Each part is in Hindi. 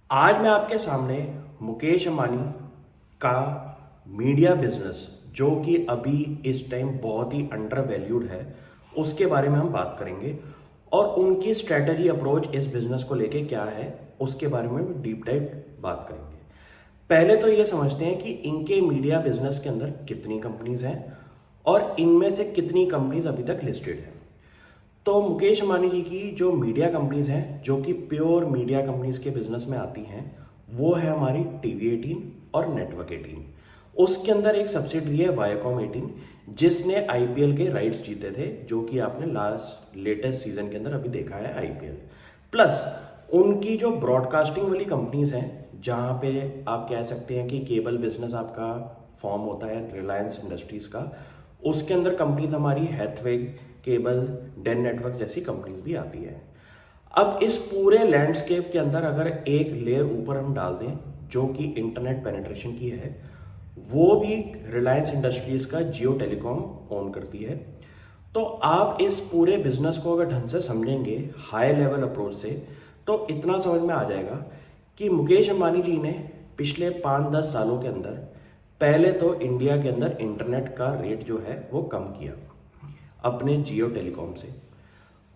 आज मैं आपके सामने मुकेश अंबानी का मीडिया बिजनेस जो कि अभी इस टाइम बहुत ही अंडर वैल्यूड है उसके बारे में हम बात करेंगे और उनकी स्ट्रेटजी अप्रोच इस बिजनेस को लेके क्या है उसके बारे में डीप डाइव बात करेंगे। पहले तो ये समझते हैं कि इनके मीडिया बिजनेस के अंदर कितनी कंपनीज हैं और इनमें से कितनी कंपनीज अभी तक लिस्टेड हैं। तो मुकेश अंबानी जी की जो मीडिया कंपनीज हैं जो कि प्योर मीडिया कंपनीज के बिजनेस में आती हैं वो है हमारी टीवी 18 और नेटवर्क 18। उसके अंदर एक सब्सिडरी है वायाकॉम 18 जिसने आईपीएल के राइट्स जीते थे जो कि आपने लेटेस्ट सीजन के अंदर अभी देखा है आईपीएल। प्लस उनकी जो ब्रॉडकास्टिंग वाली कंपनीज हैं जहाँ पे आप कह सकते हैं कि केबल बिजनेस आपका फॉर्म होता है रिलायंस इंडस्ट्रीज का, उसके अंदर कंपनीज हमारी हैथवे केबल डेन नेटवर्क जैसी कंपनीज भी आती है। अब इस पूरे लैंडस्केप के अंदर अगर एक लेयर ऊपर हम डाल दें जो कि इंटरनेट पेनिट्रेशन की है, वो भी रिलायंस इंडस्ट्रीज का जियो टेलीकॉम ओन करती है। तो आप इस पूरे बिजनेस को अगर ढंग से समझेंगे हाई लेवल अप्रोच से तो इतना समझ में आ जाएगा कि मुकेश अंबानी जी ने पिछले 5-10 सालों के अंदर पहले तो इंडिया के अंदर इंटरनेट का रेट जो है वो कम किया अपने जियो टेलीकॉम से।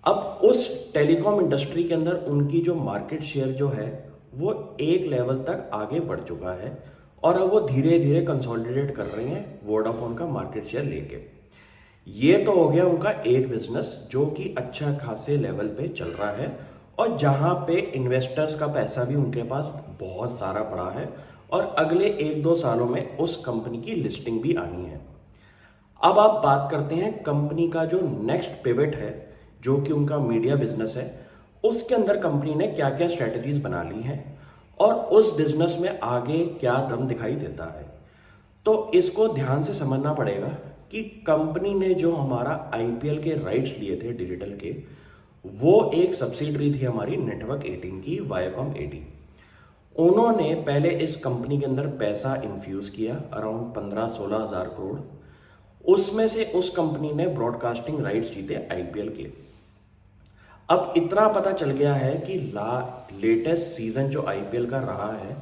अब उस टेलीकॉम इंडस्ट्री के अंदर उनकी जो मार्केट शेयर जो है वो एक लेवल तक आगे बढ़ चुका है और अब वो धीरे धीरे कंसोलिडेट कर रहे हैं वोडाफोन का मार्केट शेयर लेके। ये तो हो गया उनका एक बिजनेस जो कि अच्छा खासे लेवल पे चल रहा है और जहां पे इन्वेस्टर्स का पैसा भी उनके पास बहुत सारा पड़ा है और अगले 1-2 सालों में उस कंपनी की लिस्टिंग भी आनी है। अब आप बात करते हैं कंपनी का जो नेक्स्ट पिवट है जो कि उनका मीडिया बिजनेस है, उसके अंदर कंपनी ने क्या क्या स्ट्रेटजीज बना ली हैं और उस बिजनेस में आगे क्या दम दिखाई देता है। तो इसको ध्यान से समझना पड़ेगा कि कंपनी ने जो हमारा आईपीएल के राइट्स लिए थे डिजिटल के, वो एक सब्सिडरी थी हमारी नेटवर्क 18 की वायाकॉम 18। उन्होंने पहले इस कंपनी के अंदर पैसा इन्फ्यूज किया अराउंड 15-16 हज़ार करोड़। उसमें से उस कंपनी ने ब्रॉडकास्टिंग राइट्स जीते आईपीएल के। अब इतना पता चल गया है कि लेटेस्ट सीजन जो आईपीएल का रहा है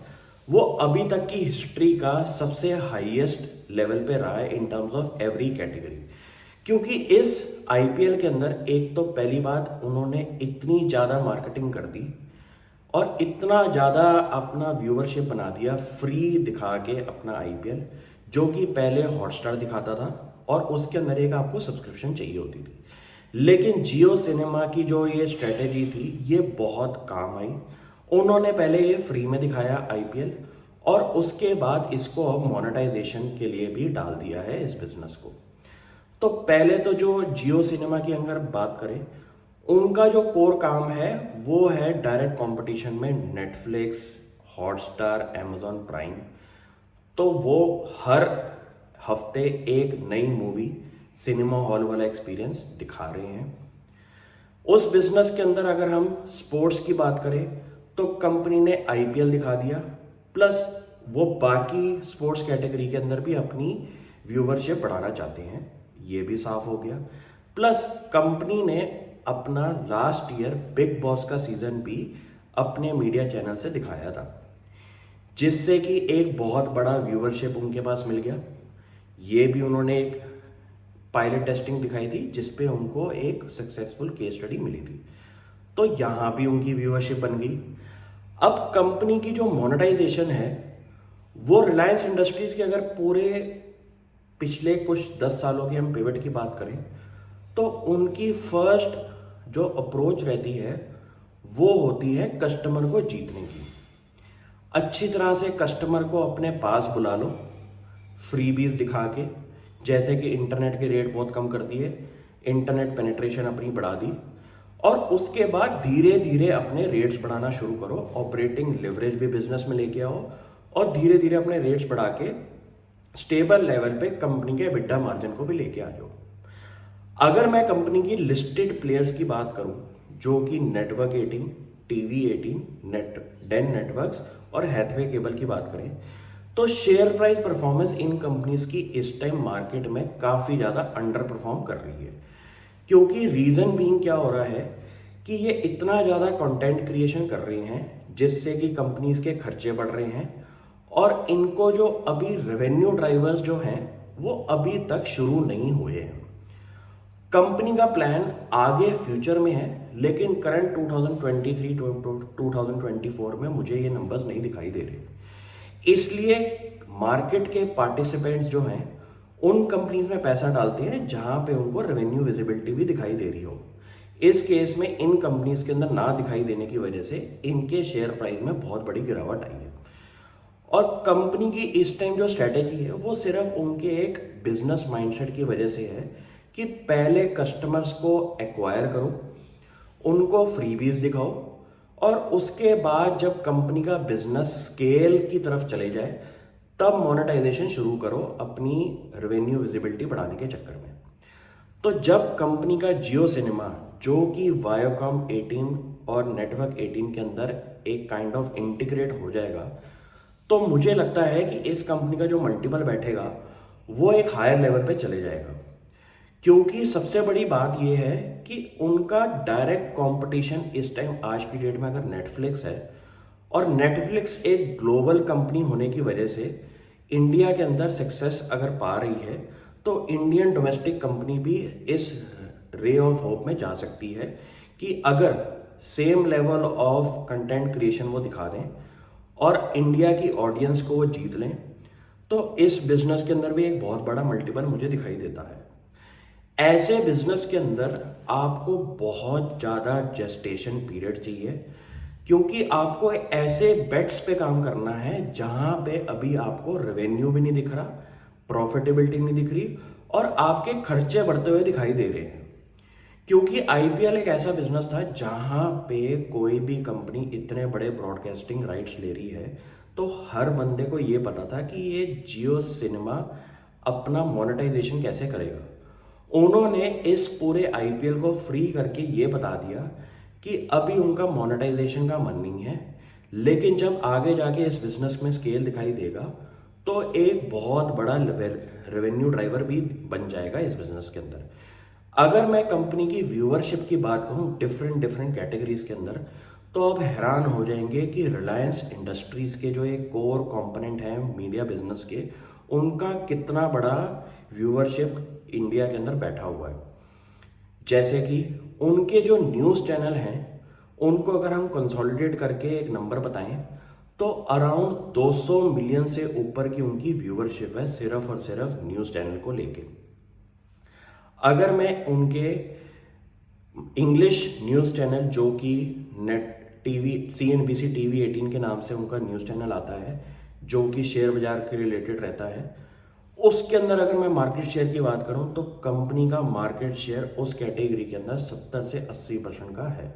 वो अभी तक की हिस्ट्री का सबसे हाईएस्ट लेवल पे रहा है in terms of every category. क्योंकि इस आईपीएल के अंदर एक तो पहली बात उन्होंने इतनी ज़्यादा मार्केटिंग कर दी और इतना ज़्यादा अपना व्यूवरशिप बना दिया फ्री दिखा के अपना आईपीएल, जो कि पहले हॉटस्टार दिखाता था और उसके अंदर एक आपको सब्सक्रिप्शन चाहिए होती थी। लेकिन जियो सिनेमा की जो ये स्ट्रेटेजी थी ये बहुत काम आई। उन्होंने पहले ये फ्री में दिखाया आईपीएल और उसके बाद इसको अब मोनेटाइजेशन के लिए भी डाल दिया है इस बिजनेस को। तो पहले तो जो जियो सिनेमा की अगर बात करें, उनका जो कोर काम है वो है डायरेक्ट कंपटीशन में नेटफ्लिक्स, हॉटस्टार, अमेजॉन प्राइम। तो वो हर हफ्ते एक नई मूवी सिनेमा हॉल वाला एक्सपीरियंस दिखा रहे हैं। उस बिजनेस के अंदर अगर हम स्पोर्ट्स की बात करें तो कंपनी ने आईपीएल दिखा दिया, प्लस वो बाकी स्पोर्ट्स कैटेगरी के अंदर भी अपनी व्यूवरशिप बढ़ाना चाहते हैं, ये भी साफ हो गया। प्लस कंपनी ने अपना लास्ट ईयर बिग बॉस का सीजन भी अपने मीडिया चैनल से दिखाया था, जिससे कि एक बहुत बड़ा व्यूवरशिप उनके पास मिल गया। ये भी उन्होंने एक पायलट टेस्टिंग दिखाई थी जिसपे उनको एक सक्सेसफुल केस स्टडी मिली थी, तो यहाँ भी उनकी व्यूवरशिप बन गई। अब कंपनी की जो मोनेटाइजेशन है वो रिलायंस इंडस्ट्रीज के अगर पूरे पिछले कुछ 10 सालों की हम पिवट की बात करें तो उनकी फर्स्ट जो अप्रोच रहती है वो होती है कस्टमर को जीतने की। अच्छी तरह से कस्टमर को अपने पास बुला लो फ्रीबीज दिखा के, जैसे कि इंटरनेट के रेट बहुत कम कर दिए, इंटरनेट पेनिट्रेशन अपनी बढ़ा दी और उसके बाद धीरे धीरे अपने रेट्स बढ़ाना शुरू करो, ऑपरेटिंग लिवरेज भी बिजनेस में लेके आओ और धीरे धीरे अपने रेट्स बढ़ा के स्टेबल लेवल पे कंपनी के एबिटा मार्जिन को भी लेके आ जाओ। अगर मैं कंपनी की लिस्टेड प्लेयर्स की बात करूं जो कि नेटवर्क 18, टीवी 18, डेन नेटवर्क्स और हैथवे केबल की बात करें तो share price performance in companies की इस टाइम मार्केट में काफ़ी ज़्यादा अंडर परफॉर्म कर रही है। क्योंकि रीज़न बीइंग क्या हो रहा है कि ये इतना ज़्यादा कंटेंट क्रिएशन कर रही हैं जिससे कि कंपनीज के खर्चे बढ़ रहे हैं और इनको जो अभी रेवेन्यू ड्राइवर्स जो हैं वो अभी तक शुरू नहीं हुए हैं। कंपनी का प्लान आगे फ्यूचर में है, लेकिन करंट 2023-2024 में मुझे ये नंबर्स नहीं दिखाई दे रहे। इसलिए मार्केट के पार्टिसिपेंट्स जो हैं उन कंपनीज में पैसा डालते हैं जहां पे उनको रेवेन्यू विजिबिलिटी भी दिखाई दे रही हो। इस केस में इन कंपनीज के अंदर ना दिखाई देने की वजह से इनके शेयर प्राइस में बहुत बड़ी गिरावट आई है। और कंपनी की इस टाइम जो स्ट्रेटेजी है वो सिर्फ उनके एक बिजनेस माइंडसेट की वजह से है कि पहले कस्टमर्स को एक्वायर करो, उनको फ्रीबीज दिखाओ और उसके बाद जब कंपनी का बिजनेस स्केल की तरफ चले जाए तब मोनेटाइजेशन शुरू करो अपनी रेवेन्यू विजिबिलिटी बढ़ाने के चक्कर में। तो जब कंपनी का जियो सिनेमा जो कि वायोकॉम 18 और नेटवर्क 18 के अंदर एक काइंड ऑफ इंटीग्रेट हो जाएगा तो मुझे लगता है कि इस कंपनी का जो मल्टीपल बैठेगा वो एक हायर लेवल पे चले जाएगा, क्योंकि सबसे बड़ी बात यह है कि उनका डायरेक्ट कंपटीशन इस टाइम आज की डेट में अगर नेटफ्लिक्स है और नेटफ्लिक्स एक ग्लोबल कंपनी होने की वजह से इंडिया के अंदर सक्सेस अगर पा रही है तो इंडियन डोमेस्टिक कंपनी भी इस रे ऑफ होप में जा सकती है कि अगर same level of content creation वो दिखा दें और इंडिया की ऑडियंस को वो जीत लें तो इस बिजनेस के अंदर भी एक बहुत बड़ा मल्टीपल मुझे दिखाई देता है। ऐसे बिजनेस के अंदर आपको बहुत ज़्यादा जेस्टेशन पीरियड चाहिए, क्योंकि आपको ऐसे बेट्स पे काम करना है जहां पे अभी आपको रेवेन्यू भी नहीं दिख रहा, प्रॉफिटेबिलिटी नहीं दिख रही और आपके खर्चे बढ़ते हुए दिखाई दे रहे हैं। क्योंकि आईपीएल एक ऐसा बिजनेस था जहां पे कोई भी कंपनी इतने बड़े ब्रॉडकास्टिंग राइट्स ले रही है तो हर बंदे को ये पता था कि ये जियो सिनेमा अपना मोनेटाइजेशन कैसे करेगा। उन्होंने इस पूरे आईपीएल को फ्री करके ये बता दिया कि अभी उनका मोनेटाइजेशन का मन नहीं है, लेकिन जब आगे जाके इस बिजनेस में स्केल दिखाई देगा तो एक बहुत बड़ा रेवेन्यू ड्राइवर भी बन जाएगा इस बिजनेस के अंदर। अगर मैं कंपनी की व्यूअरशिप की बात करूं डिफरेंट कैटेगरीज के अंदर तो अब हैरान हो जाएंगे कि रिलायंस इंडस्ट्रीज के जो एक कोर कंपोनेंट है मीडिया बिजनेस के, उनका कितना बड़ा व्यूअरशिप इंडिया के अंदर बैठा हुआ है। जैसे कि उनके जो न्यूज़ चैनल हैं उनको अगर हम कंसोलिडेट करके एक नंबर बताएं तो अराउंड 200 मिलियन से ऊपर की उनकी व्यूअरशिप है सिर्फ और सिर्फ न्यूज़ चैनल को लेके। अगर मैं उनके इंग्लिश न्यूज़ चैनल जो कि नेट टीवी CNBC TV 18 के नाम से उनका न्यूज़ चैनल आता है जो कि शेयर बाजार के रिलेटेड रहता है, उसके अंदर अगर मैं मार्केट शेयर की बात करूं तो कंपनी का मार्केट शेयर उस कैटेगरी के अंदर 70 से 80% का है।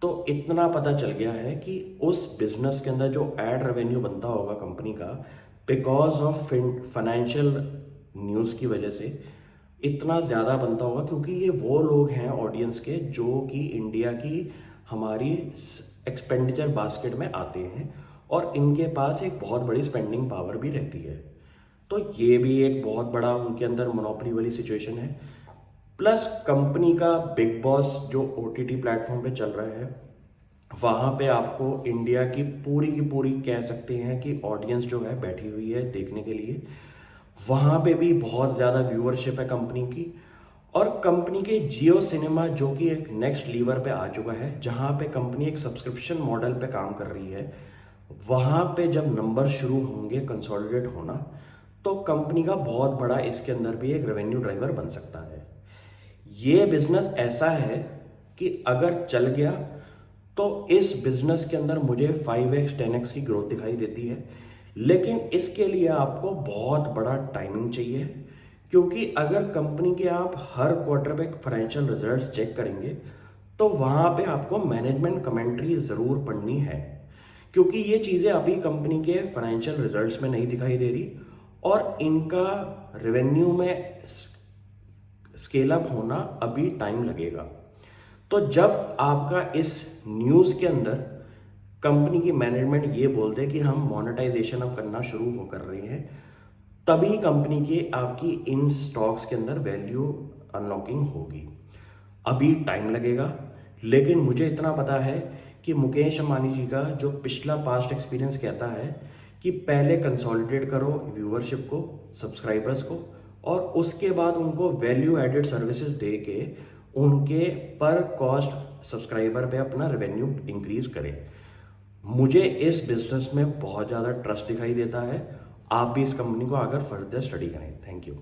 तो इतना पता चल गया है कि उस बिजनेस के अंदर जो एड रेवेन्यू बनता होगा कंपनी का बिकॉज ऑफ फाइनेंशियल न्यूज़ की वजह से इतना ज़्यादा बनता होगा, क्योंकि ये वो लोग हैं ऑडियंस के जो कि इंडिया की हमारी एक्सपेंडिचर बास्केट में आते हैं और इनके पास एक बहुत बड़ी स्पेंडिंग पावर भी रहती है। तो ये भी एक बहुत बड़ा उनके अंदर मोनोपोली वाली सिचुएशन है। प्लस कंपनी का बिग बॉस जो OTT प्लेटफॉर्म पे चल रहा है वहाँ पे आपको इंडिया की पूरी कह सकते हैं कि ऑडियंस जो है बैठी हुई है देखने के लिए। वहाँ पे भी बहुत ज़्यादा व्यूअरशिप है कंपनी की। और कंपनी के जियो सिनेमा जो कि एक नेक्स्ट लीवर पे आ चुका है, जहाँ पे कंपनी एक सब्सक्रिप्शन मॉडल पे काम कर रही है, वहाँ पे जब नंबर शुरू होंगे कंसोलिडेट होना तो कंपनी का बहुत बड़ा इसके अंदर भी एक रेवेन्यू ड्राइवर बन सकता है। ये बिजनेस ऐसा है कि अगर चल गया तो इस बिजनेस के अंदर मुझे 5x 10x की ग्रोथ दिखाई देती है, लेकिन इसके लिए आपको बहुत बड़ा टाइमिंग चाहिए, क्योंकि अगर कंपनी के आप हर क्वार्टर पे फाइनेंशियल रिजल्ट्स चेक करेंगे तो वहाँ पे आपको मैनेजमेंट कमेंट्री ज़रूर पढ़नी है, क्योंकि ये चीज़ें अभी कंपनी के फाइनेंशियल रिजल्ट्स में नहीं दिखाई दे रही और इनका रेवेन्यू में स्केल अप होना अभी टाइम लगेगा। तो जब आपका इस न्यूज़ के अंदर कंपनी की मैनेजमेंट ये बोल दे कि हम मोनेटाइजेशन अब करना शुरू हो कर रहे हैं, तभी कंपनी के आपकी इन स्टॉक्स के अंदर वैल्यू अनलॉकिंग होगी। अभी टाइम लगेगा, लेकिन मुझे इतना पता है कि मुकेश अंबानी जी का जो पिछला पास्ट एक्सपीरियंस कहता है कि पहले कंसोलिडेट करो व्यूअरशिप को, सब्सक्राइबर्स को, और उसके बाद उनको वैल्यू एडेड सर्विसेज दे के उनके पर कॉस्ट सब्सक्राइबर पे अपना रेवेन्यू इंक्रीज करें। मुझे इस बिजनेस में बहुत ज़्यादा ट्रस्ट दिखाई देता है। आप भी इस कंपनी को अगर फर्दर स्टडी करें। Thank you.